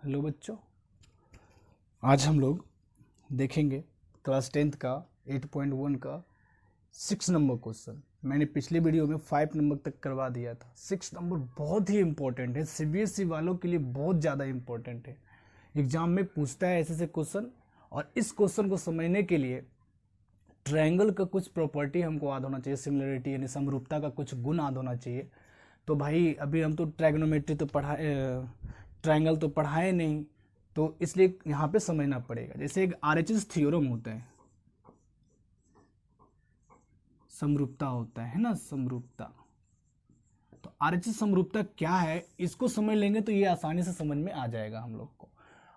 Hello बच्चों, आज हम लोग देखेंगे क्लास 10th का 8.1 का 6 नंबर क्वेश्चन। मैंने पिछले वीडियो में 5 नंबर तक करवा दिया था। 6 नंबर बहुत ही इंपॉर्टेंट है, सीबीएसई वालों के लिए बहुत ज़्यादा इंपॉर्टेंट है। एग्जाम में पूछता है ऐसे क्वेश्चन, और इस क्वेश्चन को समझने के लिए ट्रायंगल का कुछ प्रॉपर्टी हमको याद होना चाहिए, सिमिलरिटी यानी समरूपता का कुछ गुण याद होना चाहिए। तो भाई अभी हम तो ट्रायगोनोमेट्री तो ट्रायंगल तो पढ़ाए नहीं, तो इसलिए यहाँ पे समझना पड़ेगा। जैसे एक आरएचएस थ्योरम होता है, समरूपता होता है ना, समरूपता। तो आरएचएस समरूपता क्या है, इसको समझ लेंगे तो ये आसानी से समझ में आ जाएगा हम लोग को।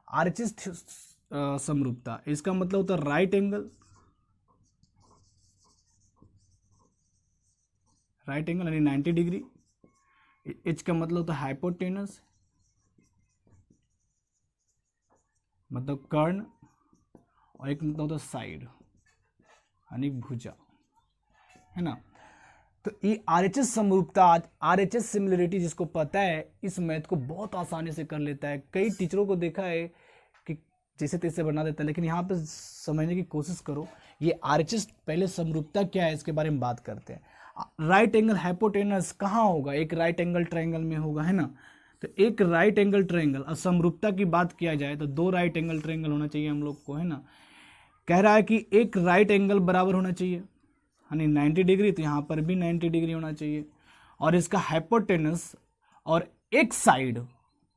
आरएचएस समरूपता, इसका मतलब होता है राइट एंगल, यानी 90 डिग्री। एच का मतलब होता है हाइपोटेनस, मतलब कर्ण, और एक मतलब होता है साइड यानी भुजा, है ना। तो ये आरएचएस समरूपता, आरएचएस सिमिलरिटी जिसको पता है इस मैथ को बहुत आसानी से कर लेता है। कई टीचरों को देखा है कि जैसे तैसे बना देता है, लेकिन यहाँ पे समझने की कोशिश करो। ये आरएचएस, पहले समरूपता क्या है इसके बारे में बात करते हैं। राइट एंगल हाइपोटेनस कहाँ होगा, एक राइट एंगल ट्रायंगल में होगा, है ना। तो एक राइट एंगल ट्रायंगल, और समरूपता की बात किया जाए तो 2 राइट एंगल ट्रायंगल होना चाहिए हम लोग को, है ना। कह रहा है कि एक राइट एंगल बराबर होना चाहिए यानी 90 डिग्री, तो यहाँ पर भी 90 डिग्री होना चाहिए। और इसका हाइपोटेनस और एक साइड,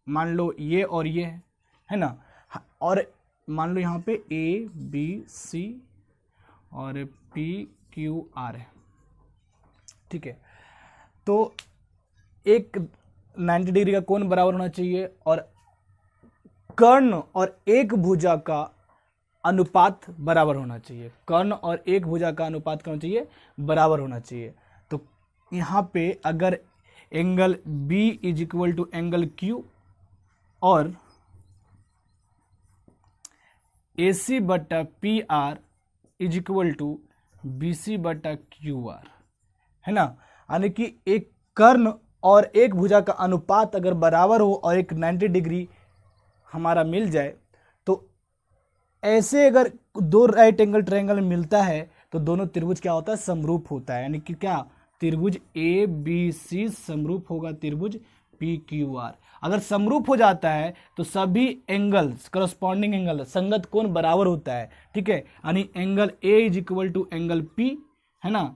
मान लो ये और ये है ना, और मान लो यहाँ पे ए बी सी और पी क्यू आर है, ठीक है। तो एक 90 डिग्री का कोण बराबर होना चाहिए, और कर्ण और एक भुजा का अनुपात बराबर होना चाहिए। कर्ण और एक भुजा का अनुपात क्या होना चाहिए, बराबर होना चाहिए। तो यहाँ पे अगर angle B is equal to angle Q और AC बटा PR is equal to BC बटा QR, है ना। यानी कि एक कर्ण और एक भुजा का अनुपात अगर बराबर हो और एक 90 डिग्री हमारा मिल जाए, तो ऐसे अगर 2 राइट एंगल ट्रायंगल मिलता है तो दोनों त्रिभुज क्या होता है, समरूप होता है। यानी कि क्या, त्रिभुज ABC समरूप होगा त्रिभुज PQR। अगर समरूप हो जाता है तो सभी एंगल्स, करस्पॉन्डिंग एंगल, संगत कोण बराबर होता है, ठीक है। यानी angle A is equal to angle P, है ना,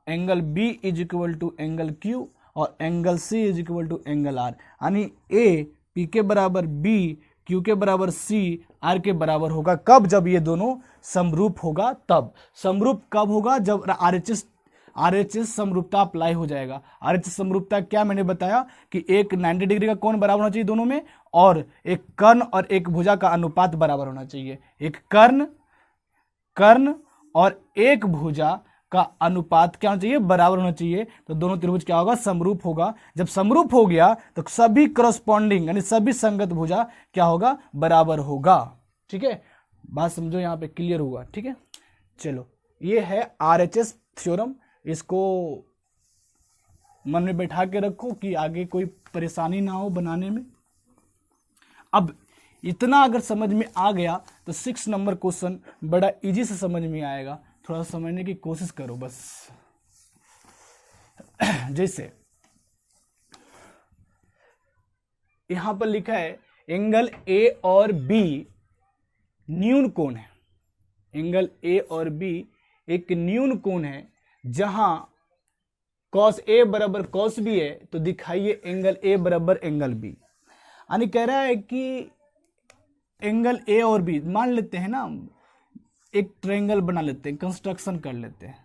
angle B is equal to angle Q और angle C is equal to angle R। यानी A P के बराबर B, Q के बराबर C, R के बराबर होगा। कब, जब ये दोनों समरूप होगा तब। समरूप कब होगा, जब आरएचएस समरूपता अप्लाई हो जाएगा। आरएचएस समरूपता क्या मैंने बताया कि एक 90 डिग्री का कोण बराबर होना चाहिए दोनों में, और एक कर्ण और एक भुजा का अनुपात बराबर होना चाहिए। एक कर्ण और एक भुजा का अनुपात क्या होना चाहिए, बराबर होना चाहिए। तो दोनों त्रिभुज क्या होगा, समरूप होगा। जब समरूप हो गया तो सभी करस्पॉन्डिंग यानी सभी संगत भुजा क्या होगा, बराबर होगा, ठीक है। बात समझो, यहाँ पे क्लियर हुआ, ठीक है। चलो, ये है आरएचएस थ्योरम, इसको मन में बैठा के रखो कि आगे कोई परेशानी ना हो बनाने में। अब इतना अगर समझ में आ गया तो 6 नंबर क्वेश्चन बड़ा इजी से समझ में आएगा। थोड़ा समझने की कोशिश करो बस। जैसे यहां पर लिखा है एंगल A और B न्यून कोण है। एंगल A और B एक न्यून कोण है, जहां cos A बराबर cos B है, तो दिखाइए एंगल A बराबर एंगल B। यानी कह रहा है कि एंगल A और B मान लेते हैं ना, एक ट्रायंगल बना लेते हैं, कंस्ट्रक्शन कर लेते हैं।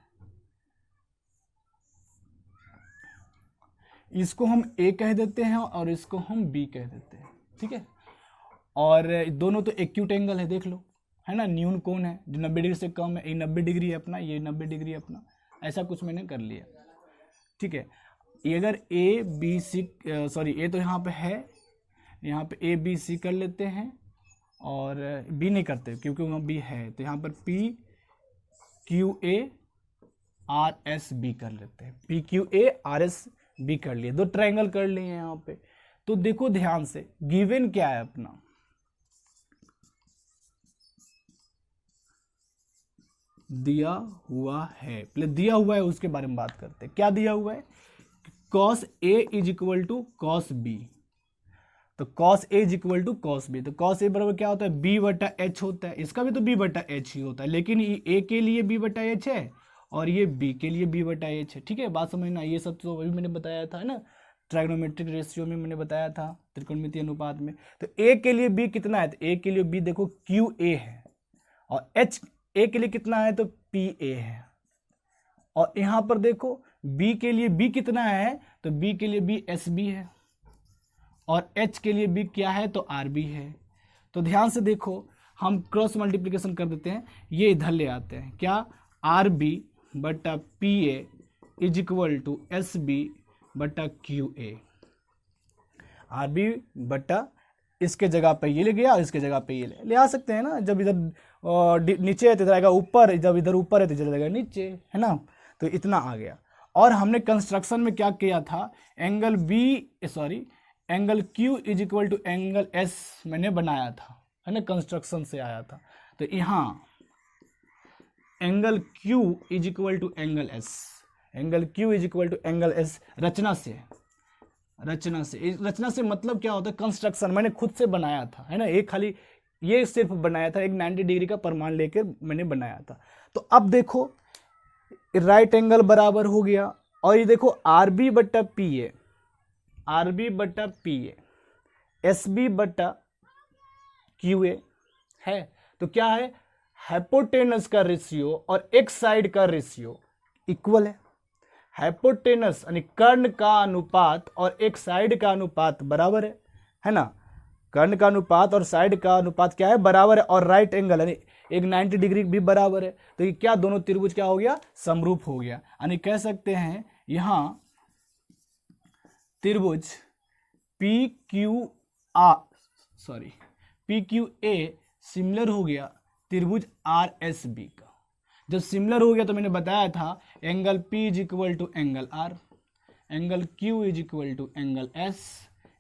इसको हम A कह देते हैं और इसको हम B कह देते हैं, ठीक है। और दोनों तो एक्यूट एंगल है, देख लो, है ना, न्यून कोण है जो 90 डिग्री से कम है। ये 90 डिग्री है अपना, ये 90 डिग्री है अपना, ऐसा कुछ मैंने कर लिया, ठीक है। ये अगर A B C, sorry A तो यहाँ पे है, यहाँ पे A B C कर लेते हैं, और B नहीं करते क्योंकि वहाँ B है, तो यहाँ पर P Q A R S B कर लेते हैं। P Q A R S B कर लिए, 2 ट्रायंगल कर लिए यहाँ पे। तो देखो ध्यान से, गिवन क्या है अपना, दिया हुआ है, पहले दिया हुआ है उसके बारे में बात करते हैं। क्या दिया हुआ है? cos A is equal to cos B। तो cos A is equal to cos B, तो cos A बराबर क्या होता है? B बटा H होता है। इसका भी तो B बटा H ही होता है, लेकिन ये A के लिए B बटा H है और ये B के लिए B बटा H है। ठीक है, बात समझना। ये सब तो अभी मैंने बताया था, है ना, ट्राइगोनोमेट्रिक रेशियो में मैंने बताया था, त्रिकोणमितीय अनुपात में। तो A के लिए B कितना है? तो A के लिए B देखो QA है, और H A के लिए कितना है? तो PA है। और यहां पर देखो B के लिए B कितना है? तो B के लिए B SB है, और H के लिए B क्या है? तो RB है। तो ध्यान से देखो, हम क्रॉस मल्टीप्लिकेशन कर देते हैं, ये इधर ले आते हैं। क्या? RB बटा PA is equal to SB बटा QA। RB बटा इसके जगह पे ये ले गया और इसके जगह पे ये ले आ सकते हैं ना। जब इधर नीचे है तो इधर आएगा ऊपर, जब इधर ऊपर है तो इधर आएगा नीचे, है ना। तो इतना आ गया। और हमने कंस्ट्रक्शन में क्या किया था? Angle Q is equal to angle S मैंने बनाया था, है ना, कंस्ट्रक्शन से आया था। तो यहाँ angle Q is equal to angle S, angle Q is equal to angle S रचना से मतलब क्या होता है? कंस्ट्रक्शन मैंने खुद से बनाया था, है ना। एक खाली ये सिर्फ बनाया था, एक 90 डिग्री का प्रमाण लेकर मैंने बनाया था। तो अब देखो राइट एंगल बराबर हो गया, और ये देखो RB बटा PA, RB बटा PA, SB बटा QA है। तो क्या है? हाइपोटेनस का रेशियो और एक साइड का रेशियो इक्वल है। हाइपोटेनस यानी कर्ण का अनुपात और एक साइड का अनुपात बराबर है ना। कर्ण का अनुपात और साइड का अनुपात क्या है? बराबर है। और राइट एंगल यानी एक 90 डिग्री भी बराबर है। तो ये क्या, दोनों त्रिभुज क्या हो गया? समरूप हो गया। यानी कह सकते हैं यहां त्रिभुज PQA सिमिलर हो गया त्रिभुज RSB का। जब सिमिलर हो गया तो मैंने बताया था angle P is equal to angle R, angle Q is equal to angle S,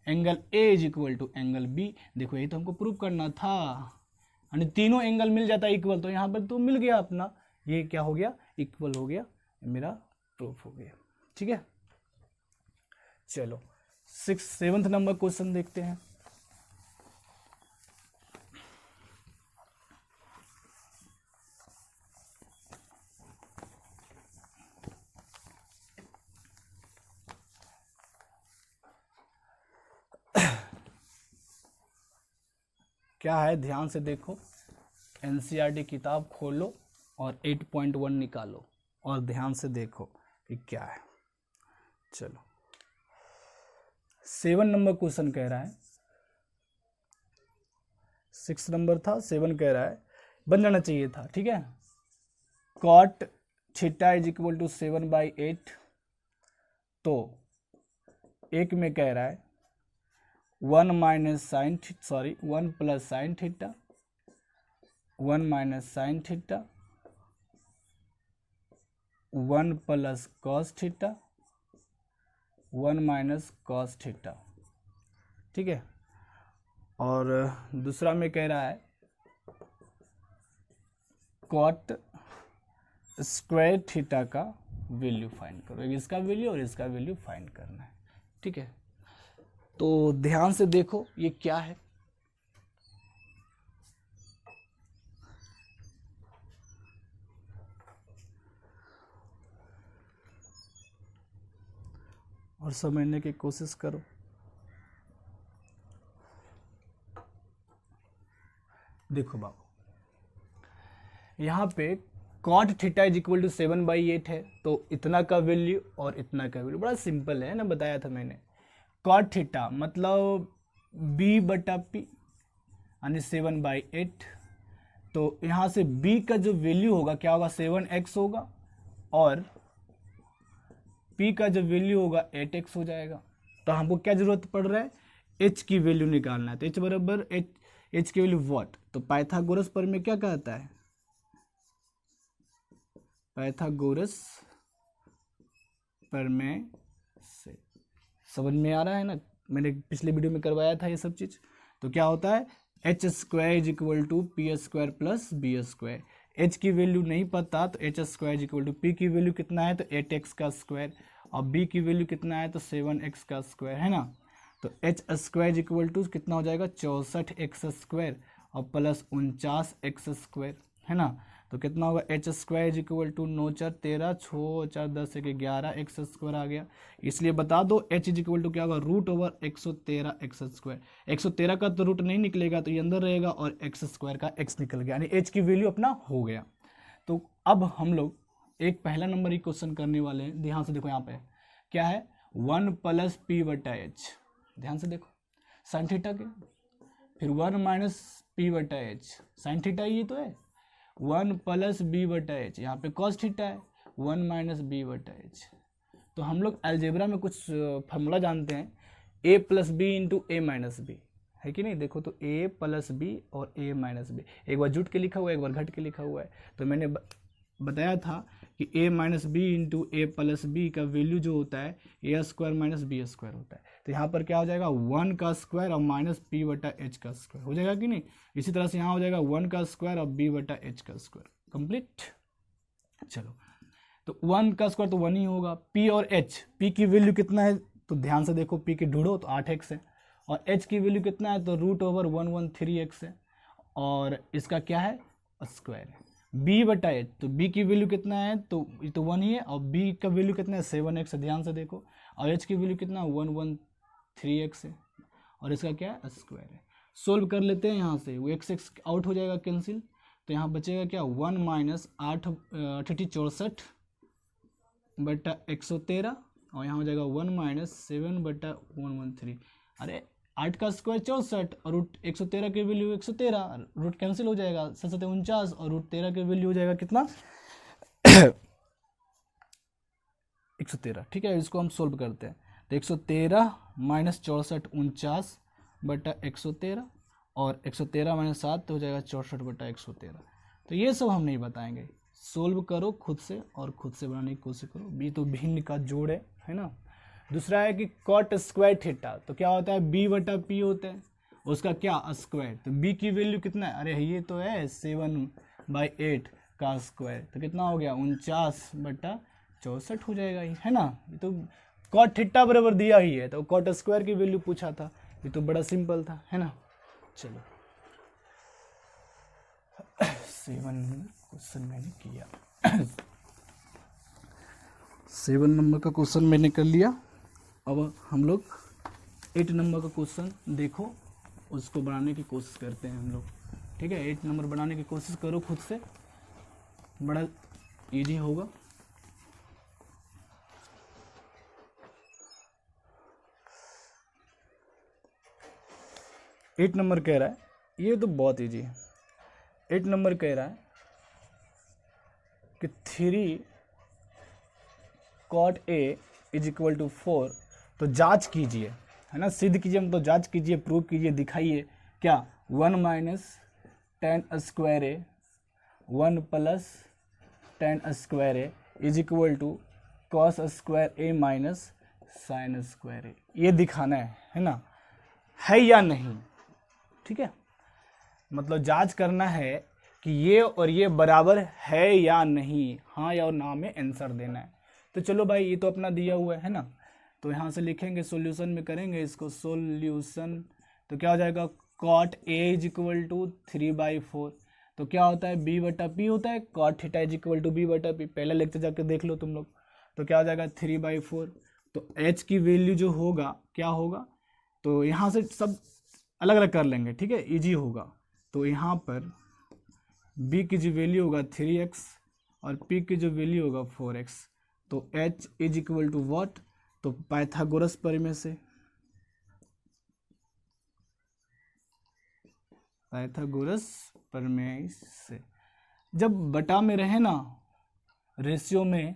angle A is equal to angle B। देखो यही तो हमको प्रूव करना था, यानी तीनों एंगल मिल जाता है इक्वल। तो यहाँ पर तो मिल गया अपना, ये क्या हो गया? इक्वल हो गया, मेरा प्रूफ हो गया। ठीक है, चलो 7th नंबर क्वेश्चन देखते हैं। क्या है? ध्यान से देखो, एनसीईआरटी किताब खोलो और 8.1 निकालो और ध्यान से देखो कि क्या है। चलो 7 नंबर क्वेश्चन कह रहा है, 6 नंबर था, 7 कह रहा है, बन जाना चाहिए था। ठीक है, cot theta is equal to 7/8। तो एक में कह रहा है 1 plus sine theta, 1 minus sine theta, 1 plus cos theta, 1 minus cos theta. ठीक है, और दूसरा में कह रहा है कॉट स्क्वायर थीटा का वैल्यू फाइंड करो। इसका वैल्यू और इसका वैल्यू फाइंड करना है। ठीक है, तो ध्यान से देखो ये क्या है। और समझने की कोशिश करो। देखो बाबू, यहाँ पे cot theta is equal to 7/8 है, तो इतना का वैल्यू और इतना का वैल्यू बड़ा सिंपल है ना, बताया था मैंने। कॉट थीटा मतलब b बटा पी यानी 7/8। तो यहाँ से b का जो वैल्यू होगा क्या होगा? 7x होगा, और p का जो वैल्यू होगा 8x हो जाएगा। तो हमको क्या जरूरत पड़ रहा है? h की वैल्यू निकालना है। तो h बराबर h की वैल्यू व्हाट? तो पाइथागोरस पर में क्या कहता है? पाइथागोरस पर में से समझ में आ रहा है ना, मैंने पिछले वीडियो में करवाया था ये सब चीज। तो क्या होता है? h² is equal to p square plus b square. H की वैल्यू नहीं पता तो h square equal to p की वैल्यू कितना है तो 8x का स्क्वायर और बी की वैल्यू कितना है तो 7x का स्क्वायर है ना। तो एच स्क्वायर इक्वल टू कितना हो जाएगा 64x स्क्वायर और प्लस 49x स्क्वायर है ना। तो कितना होगा H square equal to 9 4 13 6 4 10 1 11 x square आ गया। इसलिए बता दो एच इक्वल टू क्या होगा रूट ओवर 113 एक्स स्क्वायर। 113 का तो रूट नहीं निकलेगा तो ये अंदर रहेगा और एक्स स्क्वायर का एक्स निकल गया, यानी एच की वैल्यू अपना हो गया। तो अब हम लोग एक पहला नंबर ही क्वेश्चन करने वाले हैं। ध्यान से देखो यहाँ पे क्या है 1 प्लस पी बटा एच, ध्यान से देखो साइन थीटा के, फिर 1 माइनस पी बटा एच साइन थीटा ये तो है, 1 प्लस बी बटा एच, यहाँ पे कॉस थीटा है 1 माइनस बी बटा एच। तो हम लोग अलजेब्रा में कुछ फार्मूला जानते हैं ए प्लस बी इंटू ए माइनस बी, है कि नहीं। देखो तो ए प्लस बी और ए माइनस बी, एक बार जुट के लिखा हुआ है एक बार घट के लिखा हुआ है। तो मैंने बताया था कि ए माइनस बी इंटू ए प्लस बी का वैल्यू जो होता है ए स्क्वायर माइनस बी स्क्वायर होता है। तो यहाँ पर क्या हो जाएगा 1 का स्क्वायर और माइनस पी बटा एच का स्क्वायर हो जाएगा कि नहीं। इसी तरह से यहाँ हो जाएगा 1 का स्क्वायर और बी बटा एच का स्क्वायर कंप्लीट। चलो तो 1 का स्क्वायर तो 1 ही होगा। पी और एच, पी की वैल्यू कितना है तो ध्यान से देखो, पी के ढूंढो तो 8x है और एच की वैल्यू कितना है तो रूट ओवर 113x है और इसका क्या है स्क्वायर है। बी बटा एच, तो बी की वैल्यू कितना है तो ये तो 1 ही है और बी का वैल्यू कितना है 7x है, ध्यान से देखो। और एच की वैल्यू कितना 113x है और इसका क्या है स्क्वायर है। सोल्व कर लेते हैं यहाँ से, वो x आउट हो जाएगा कैंसिल, तो यहाँ बचेगा क्या 1 माइनस 8 64 बटा 113 और यहाँ हो जाएगा 1 माइनस 7 बटा 113। अरे 8 का स्क्वायर 64 और रूट 113 के वैल्यू 113, रूट कैंसिल हो जाएगा 7 7 49 और रूट 13 के वैल्यू हो जाएगा कितना 113। ठीक है, इसको हम सोल्व करते हैं तो 113 माइनस 64 49 बटा 113 और 113 माइनस 7 तो हो जाएगा 64 बटा 113। तो ये सब हम नहीं बताएंगे, सोल्व करो खुद से और खुद से बनाने की कोशिश करो। बी तो भिन्न का जोड़ है ना। दूसरा है कि कॉट स्क्वायर थीटा, तो क्या होता है बी बटा पी होता है, उसका क्या स्क्वायर। तो बी की वैल्यू कितना है, अरे ये तो है 7/8 का स्क्वायर, तो कितना हो गया 49 बटा 64 हो जाएगा ही, है ना। ये तो कॉट थीटा बराबर दिया ही है, तो कॉट स्क्वायर की वैल्यू पूछा था, ये तो बड़ा सिंपल था, है ना। चलो 7 नंबर क्वेश्चन मैंने किया 7 नंबर का क्वेश्चन मैंने कर लिया। अब हम लोग 8 नंबर का क्वेश्चन देखो, उसको बनाने की कोशिश करते हैं हम लोग। ठीक है, 8 नंबर बनाने की कोशिश करो खुद से, बड़ा इजी होगा। एट नंबर कह रहा है, ये तो बहुत इजी है। 8 नंबर कह रहा है कि 3 cot A is equal to 4, तो जांच कीजिए, है ना, सिद्ध कीजिए, मतलब जांच कीजिए, प्रूव कीजिए, दिखाइए क्या 1 minus ten square A 1 plus ten square A is equal to cos square A minus sine square A, ये दिखाना है ना, है या नहीं। ठीक है, मतलब जांच करना है कि ये और ये बराबर है या नहीं, हाँ या और ना में आंसर देना है। तो चलो भाई, ये तो अपना दिया हुआ है ना, तो यहाँ से लिखेंगे सॉल्यूशन में करेंगे इसको सॉल्यूशन, तो क्या हो जाएगा cot A is equal to 3/4, तो क्या होता है बी बटा पी होता है, cot theta is equal to B बटा पी, पहला लेक्चर जाकर देख लो तुम लोग। तो क्या हो जाएगा 3/4, तो एच की वैल्यू जो होगा क्या होगा, तो यहाँ से सब अलग अलग कर लेंगे, ठीक है, इजी होगा। तो यहाँ पर b की जो वैल्यू होगा 3x और p की जो वैल्यू होगा 4x, तो h is equal to what, तो पाइथागोरस प्रमेय से, पाइथागोरस प्रमेय से जब बटा में रहे ना रेशियो में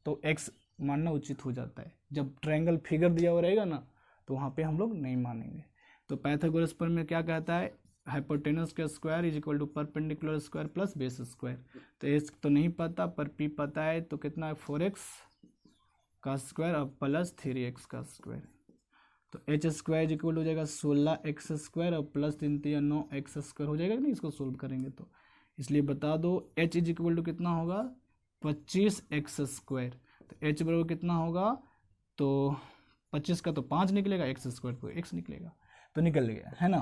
तो x मानना उचित हो जाता है, जब ट्रायंगल फिगर दिया हुआ रहेगा ना तो वहाँ पे हम लोग नहीं मानेंगे। तो पाइथागोरस प्रमेय क्या कहता है, हाइपोटेनस का square is equal to perpendicular square plus base square, तो एच तो नहीं पता पर पी पता है, तो कितना है 4x का स्क्वायर और प्लस 3x का स्क्वायर, तो एच स्क्वायर इक्वल हो जाएगा 16x स्क्वायर और प्लस 3 3 9x स्क्वायर हो जाएगा कि नहीं, इसको सोल्व करेंगे तो इसलिए बता दो h इज इक्वल टू कितना होगा 25x²। तो h बराबर कितना होगा, तो 25 का तो 5 निकलेगा, x² तो x निकलेगा, तो निकल गया है ना।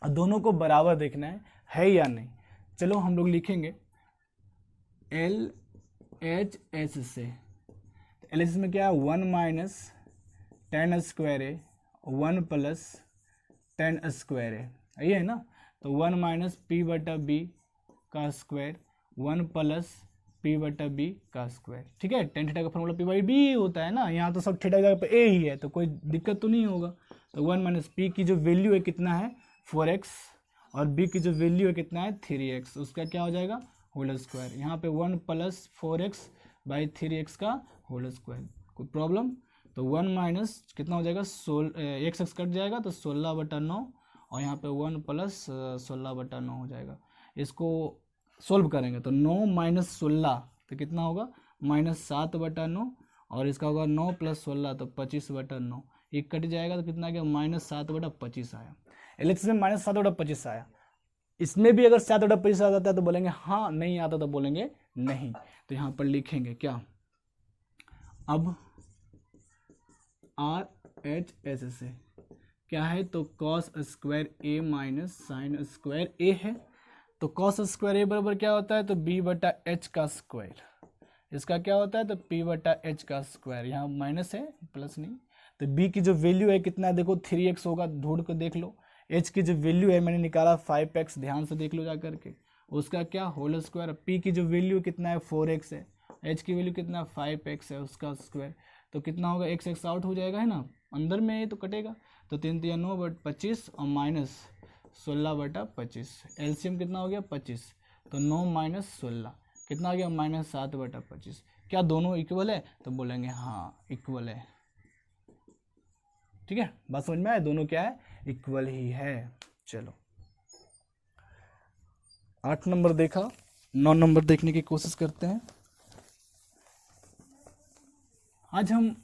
और दोनों को बराबर देखना है या नहीं। चलो हम लोग लिखेंगे LHS से। तो LHS में क्या है 1 माइनस 10² 1 प्लस 10² ये है ना। तो 1 माइनस पी बटा बी का स्क्वायर 1 प्लस पी बटा बी का स्क्वायर। ठीक है, टेन थीटा का फॉर्मूला पी बाई बी होता है ना, यहाँ तो सब थीटा की जगह पे ए ही है, तो कोई दिक्कत तो नहीं होगा। तो 1 माइनस पी की जो वैल्यू है कितना है 4x और बी की जो वैल्यू है कितना है 3x, उसका क्या हो जाएगा होल स्क्वायर। यहाँ पे 1 प्लस 4x बाई 3x का होल स्क्वायर। कोई प्रॉब्लम? तो 1 माइनस कितना हो जाएगा 16, x कट जाएगा तो 16/9 और यहाँ पे 1 प्लस 16/9 हो जाएगा। इसको सोल्व करेंगे तो 9 माइनस 16 तो कितना होगा -7/9 और इसका होगा 9 प्लस 16 तो 25/9। ये कट जाएगा तो कितना आ गया -7/25 आया। LHS में -7/25 आया। इसमें भी अगर 7/25 आ जाता है तो बोलेंगे हाँ, नहीं आता तो बोलेंगे नहीं। तो यहाँ पर लिखेंगे क्या, अब RHS से क्या है तो cos square a minus sine square a है। तो cos स्क्वायर a बराबर क्या होता है तो b बटा h का स्क्वायर। इसका क्या होता है तो p बटा h का स्क्वायर। यहाँ माइनस है प्लस नहीं। तो b की जो वैल्यू है कितना है देखो 3x होगा, ढूंढ कर देख लो। h की जो वैल्यू है मैंने निकाला 5x, ध्यान से देख लो जा करके। उसका क्या होल स्क्वायर। p की जो वैल्यू कितना है 4x है, h की वैल्यू कितना 5x है, उसका स्क्वायर। तो कितना होगा x आउट हो जाएगा है ना, अंदर में ये तो कटेगा। तो 3 × 9/25 और माइनस 16/25। एलसीएम कितना हो गया 25। तो 9 माइनस 16 कितना हो गया -7/25। क्या दोनों इक्वल है तो बोलेंगे हाँ इक्वल है। ठीक है, बात समझ में आए, दोनों क्या है इक्वल ही है। चलो 8 नंबर देखा, 9 नंबर देखने की कोशिश करते हैं। आज हम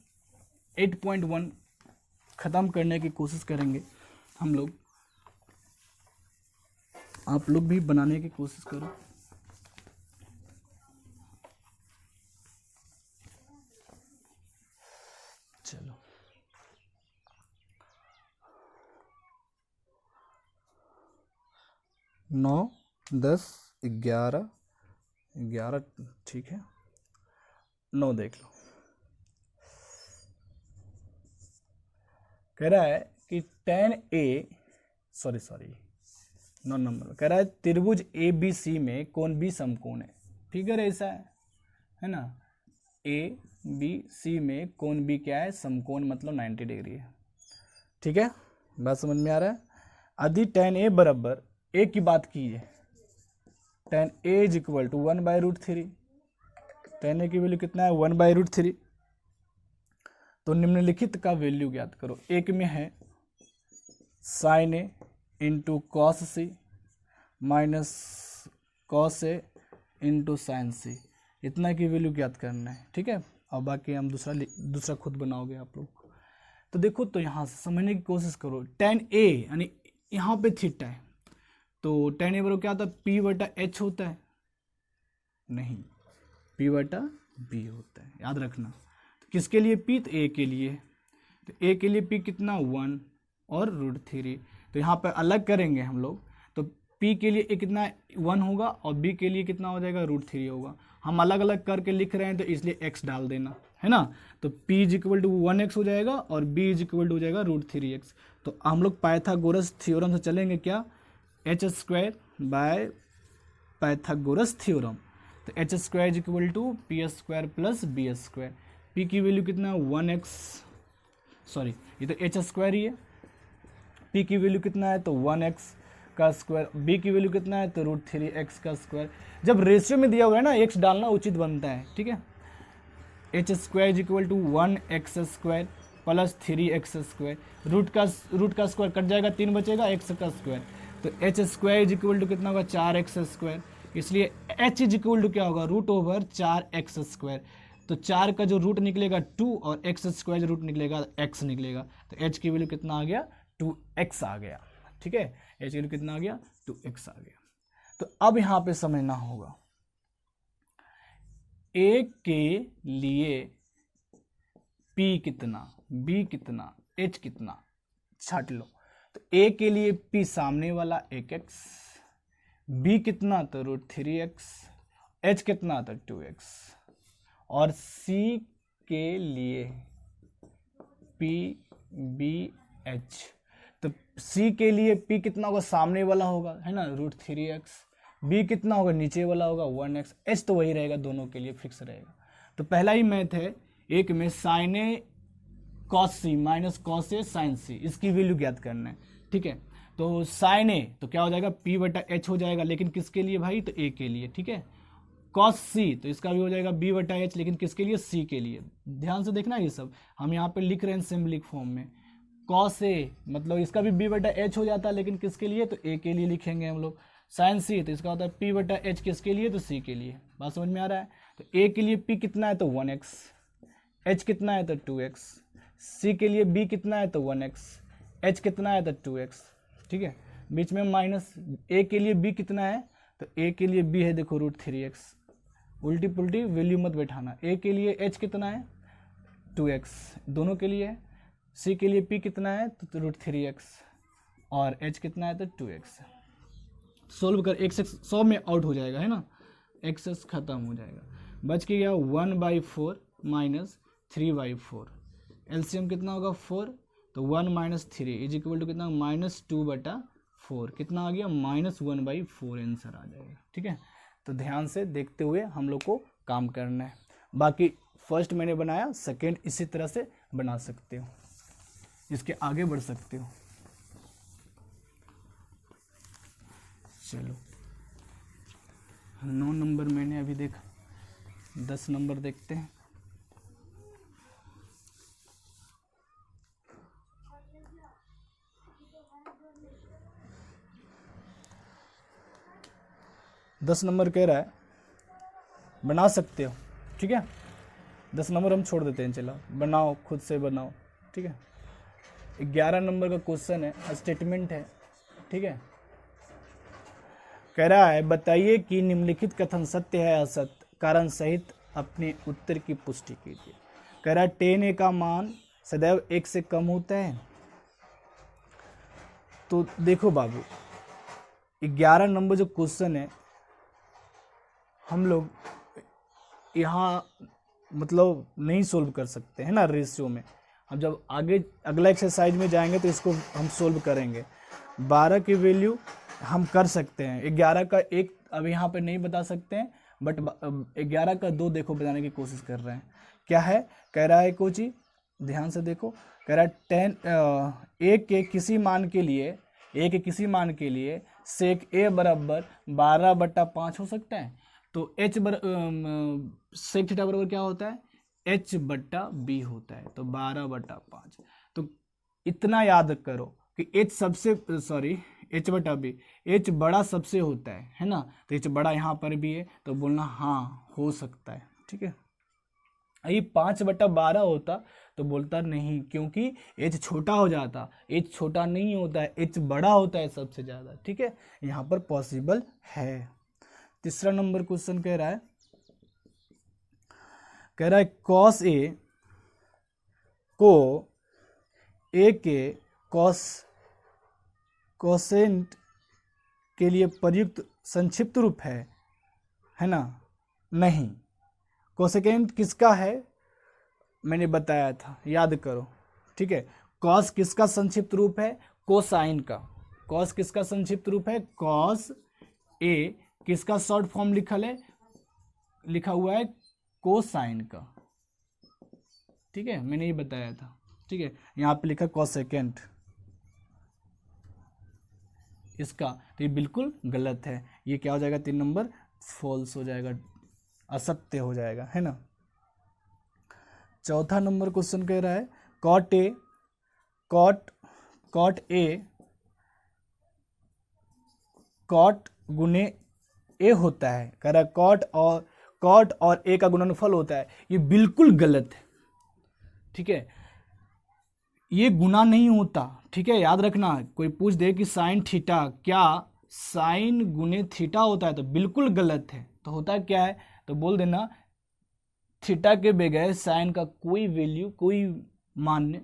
8.1 ख़त्म करने की कोशिश करेंगे हम लोग। आप लोग भी बनाने की कोशिश करो। चलो 9, 10, 11 ठीक है, 9 देख लो। कह रहा है कि tan A सॉरी 9 नंबर कह रहा है त्रिभुज ABC में कोण B समकोण है। फिगर ऐसा है ना, ABC में कोण B क्या है समकोण, मतलब 90 डिग्री है। ठीक है, बात समझ में आ रहा है। यदि tan A बराबर A की बात कीजिए, tan A is equal to 1/√3। tan A की वैल्यू कितना है 1/√3। तो निम्नलिखित का वैल्यू ज्ञात करो। एक में है sin A into cos C minus cos A into sine C, इतना की वैल्यू ज्ञात करना है। ठीक है, और बाकी हम दूसरा खुद बनाओगे आप लोग। तो देखो, तो यहाँ से समझने की कोशिश करो। tan A यानी यहाँ पे थीटा है, तो tan A बराबर क्या होता है P/H होता है, नहीं P/B होता है, याद रखना। तो किसके लिए P, तो A के लिए। तो A के लिए P कितना 1 और √3। तो यहाँ पर अलग करेंगे हम लोग, तो P के लिए A कितना 1 होगा और B के लिए कितना हो जाएगा √3 होगा। हम अलग अलग करके लिख रहे हैं तो इसलिए x डाल देना है ना। तो P is equal to 1x हो जाएगा और B इज इक्वल टू हो जाएगा √3x। तो हम लोग पाइथागोरस थ्योरम से चलेंगे क्या, h² बाय पाइथागोरस थ्योरम। तो h² is equal to p² plus b²। P की वैल्यू कितना 1x, सॉरी ये तो h² ही है। P की वैल्यू कितना है तो 1x का स्क्वायर, B की वैल्यू कितना है तो √3x का स्क्वायर। जब रेशियो में दिया हुआ है ना x डालना उचित बनता है। ठीक है, h² is equal to 1x² plus 3x²। Root का स्क्वायर कट जाएगा, 3 बचेगा, x का स्क्वायर। तो h² इज इक्वल टू कितना होगा 4x²। इसलिए h इज इक्वल टू क्या होगा √4x²। तो 4 का जो रूट निकलेगा 2 और x² जो रूट निकलेगा x निकलेगा। तो h की वैल्यू कितना आ गया 2x आ गया। ठीक है, h की वैल्यू कितना आ गया 2x आ गया। तो अब यहां पे समझना होगा, ए के लिए P कितना, B कितना, H कितना, छाट लो। तो ए के लिए P सामने वाला 1x, B कितना तो √3x, H कितना तो 2x, और C के लिए P B H, तो C के लिए P कितना होगा, सामने वाला होगा है ना √3x, B कितना होगा, नीचे वाला होगा 1x, H तो वही रहेगा, दोनों के लिए फिक्स रहेगा। तो पहला ही मैथ है एक में sign A cos C minus cos A sign सी, इसकी वैल्यू ज्ञात करना है। ठीक है, तो साइन ए तो क्या हो जाएगा P बटा H हो जाएगा, लेकिन किसके लिए भाई, तो A के लिए। ठीक है, कॉस सी तो इसका भी हो जाएगा B बटा H, लेकिन किसके लिए, C के लिए। ध्यान से देखना, ये सब हम यहाँ पे लिख रहे हैं सिंबलिक फॉर्म में। कॉस ए मतलब इसका भी B बटा H हो जाता है, लेकिन किसके लिए, तो A के लिए लिखेंगे हम लोग। साइन सी तो इसका होता है P बटा H, किसके लिए, तो C के लिए। बात समझ में आ रहा है। तो A के लिए P कितना है तो 1x, H कितना है तो 2x, C के लिए B कितना है तो 1x, H कितना है तो 2x। ठीक है, बीच में माइनस। A के लिए B कितना है, तो A के लिए B है देखो √3x, उल्टी पुल्टी वैल्यू मत बैठाना। A के लिए H कितना है 2x, दोनों के लिए। C के लिए P कितना है तो √3x, और H कितना है तो 2x। सोल्व कर, x 100 में आउट हो जाएगा है ना, x खत्म हो जाएगा, बच के गया 1/4 माइनस 3/4। एलसीएम कितना होगा 4, तो 1 माइनस 3 इज इक्वल टू कितना, -2/4। कितना आ गया, -1/4 आंसर आ जाएगा। ठीक है, तो ध्यान से देखते हुए हम लोग को काम करना है। बाकी फर्स्ट मैंने बनाया, सेकेंड इसी तरह से बना सकते हो, इसके आगे बढ़ सकते हो। चलो 9 नंबर मैंने अभी देखा, 10 नंबर देखते हैं। दस नंबर कह रहा है बना सकते हो। ठीक है, 10 नंबर हम छोड़ देते हैं, चलो बनाओ, खुद से बनाओ। ठीक है, 11 नंबर का क्वेश्चन है, स्टेटमेंट है। ठीक है, कह रहा है बताइए कि निम्नलिखित कथन सत्य है असत्य, कारण सहित अपने उत्तर की पुष्टि कीजिए। कह रहा है 10a का मान सदैव 1 से कम होता है। तो देखो बाबू, 11 नंबर जो क्वेश्चन है, हम लोग यहाँ मतलब नहीं सोल्व कर सकते है ना रेशियो में। हम जब आगे अगला एक्सरसाइज में जाएंगे तो इसको हम सोल्व करेंगे। 12 की वैल्यू हम कर सकते हैं, 11 का एक अब यहाँ पे नहीं बता सकते हैं, बट 11 का 2 देखो बताने की कोशिश कर रहे हैं। क्या है, कह रहा है कोची, ध्यान से देखो, कह रहा है 1 के किसी मान के लिए, a के किसी मान के लिए सेक a बराबर 12/5 हो सकता है। तो सेक थीटा बराबर क्या होता है, h/b होता है, तो 12/5। तो इतना याद करो कि h/b, h बड़ा सबसे होता है ना, तो h बड़ा यहाँ पर भी है, तो बोलना हाँ हो सकता है। ठीक है, ये 5/12 होता तो बोलता नहीं, क्योंकि h छोटा हो जाता, h छोटा नहीं होता है, h बड़ा होता है सबसे ज्यादा। ठीक है, यहाँ पर पॉसिबल है। तीसरा नंबर क्वेश्चन कह रहा है cos a को a के कोसेंट के लिए प्रयुक्त संक्षिप्त रूप है ना, नहीं। कोसेकेंट किसका है मैंने बताया था, याद करो। ठीक है, कॉस किसका संक्षिप्त रूप है, कोसाइन का। कॉस किसका संक्षिप्त रूप है, कॉस ए किसका शॉर्ट फॉर्म लिखा हुआ है, कोसाइन का। ठीक है, मैंने ये बताया था। ठीक है, यहाँ पे लिखा कोसेकेंट इसका, तो ये बिल्कुल गलत है। ये क्या हो जाएगा, 3 नंबर फॉल्स हो जाएगा, असत्य हो जाएगा, है ना। चौथा नंबर क्वेश्चन कह रहा है कॉट गुने ए होता है। कह रहा है कॉट और ए का गुणनफल होता है। ये बिल्कुल गलत है। ठीक है, ये गुना नहीं होता। ठीक है, याद रखना, कोई पूछ दे कि साइन थीटा क्या साइन गुने थीटा होता है तो बिल्कुल गलत है। तो होता क्या है, तो बोल देना थीटा के बगैर साइन का कोई वैल्यू, कोई मान्य,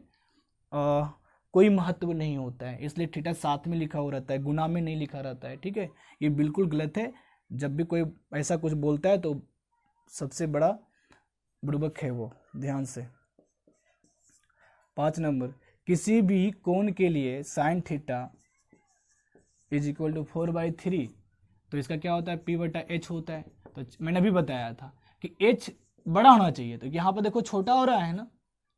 कोई महत्व नहीं होता है, इसलिए थीटा साथ में लिखा हो रहता है, गुना में नहीं लिखा रहता है। ठीक है, ये बिल्कुल गलत है। जब भी कोई ऐसा कुछ बोलता है तो सबसे बड़ा बुड़बक है वो, ध्यान से। 5 नंबर, किसी भी कोण के लिए sine theta is equal to 4/3, तो इसका क्या होता है, p/h होता है। तो मैंने अभी बताया था कि h बड़ा होना चाहिए, तो यहाँ पर देखो छोटा हो रहा है ना,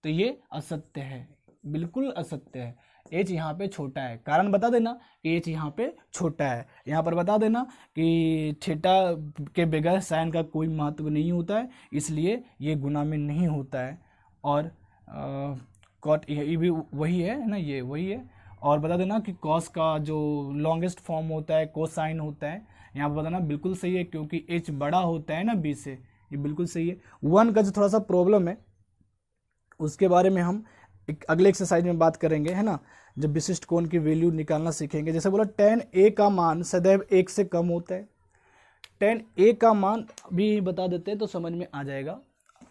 तो ये असत्य है, बिल्कुल असत्य है। h यहाँ पे छोटा है, कारण बता देना कि h यहाँ पे छोटा है। यहाँ पर बता देना कि थीटा के बगैर साइन का कोई महत्व नहीं होता है, इसलिए ये गुना में नहीं होता है। और कॉट ये भी वही है ना, ये वही है। और बता देना कि कॉस का जो लॉन्गेस्ट फॉर्म होता है कोसाइन होता है। यहाँ पर बताना बिल्कुल सही है, क्योंकि h बड़ा होता है ना b से, ये बिल्कुल सही है। 1 का जो थोड़ा सा प्रॉब्लम है उसके बारे में हम एक अगले एक्सरसाइज में बात करेंगे, है ना, जब विशिष्ट कोण की वैल्यू निकालना सीखेंगे। जैसे बोला tan a का मान सदैव 1 से कम होता है। tan a का मान अभी बता देते हैं तो समझ में आ जाएगा,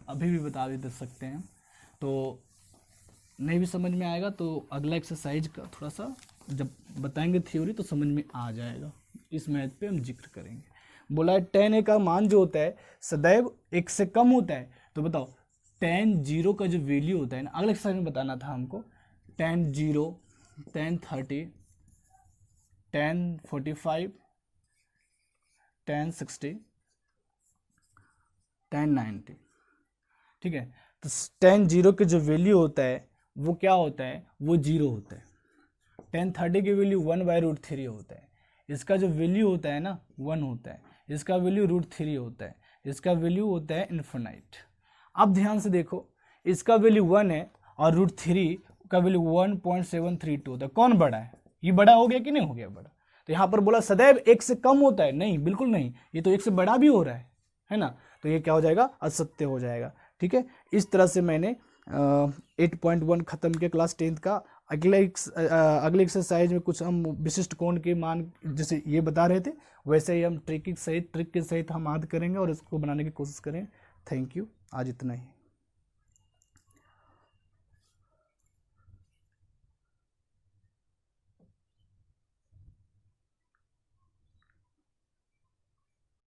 अभी भी बता दे सकते हैं। तो नहीं भी समझ में आएगा तो अगला एक्सरसाइज का थोड़ा सा जब बताएंगे थ्योरी तो समझ में आ जाएगा, इस मैथ पे हम जिक्र करेंगे। बोला है tan a का मान जो होता है सदैव 1 से कम होता है। तो बताओ tan 0 का जो वैल्यू होता है ना, अगले एक्सरसाइज में बताना था हमको, tan 0, tan 30, tan 45, tan 60, tan 90। ठीक है, तो tan 0 के जो वैल्यू होता है वो क्या होता है, वो 0 होता है। tan 30 की वैल्यू 1/√3 होता है। इसका जो वैल्यू होता है ना 1 होता है, इसका वैल्यू √3 होता है, इसका वैल्यू होता है इन्फिनाइट। अब ध्यान से देखो, इसका वैल्यू 1 है और √3 का वैल्यू 1.732 होता है। कौन बड़ा है, ये बड़ा हो गया कि नहीं हो गया बड़ा। तो यहाँ पर बोला सदैव 1 से कम होता है, नहीं बिल्कुल नहीं, ये तो 1 से बड़ा भी हो रहा है ना, तो ये क्या हो जाएगा, असत्य हो जाएगा। ठीक है, इस तरह से मैंने 8.1 खत्म किया क्लास 10th का। अगले एक्सरसाइज में कुछ हम विशिष्ट कोण के मान जैसे ये बता रहे थे वैसे ही हम ट्रिक के सहित हम याद करेंगे और इसको बनाने की कोशिश करें। थैंक यू, आज इतना ही।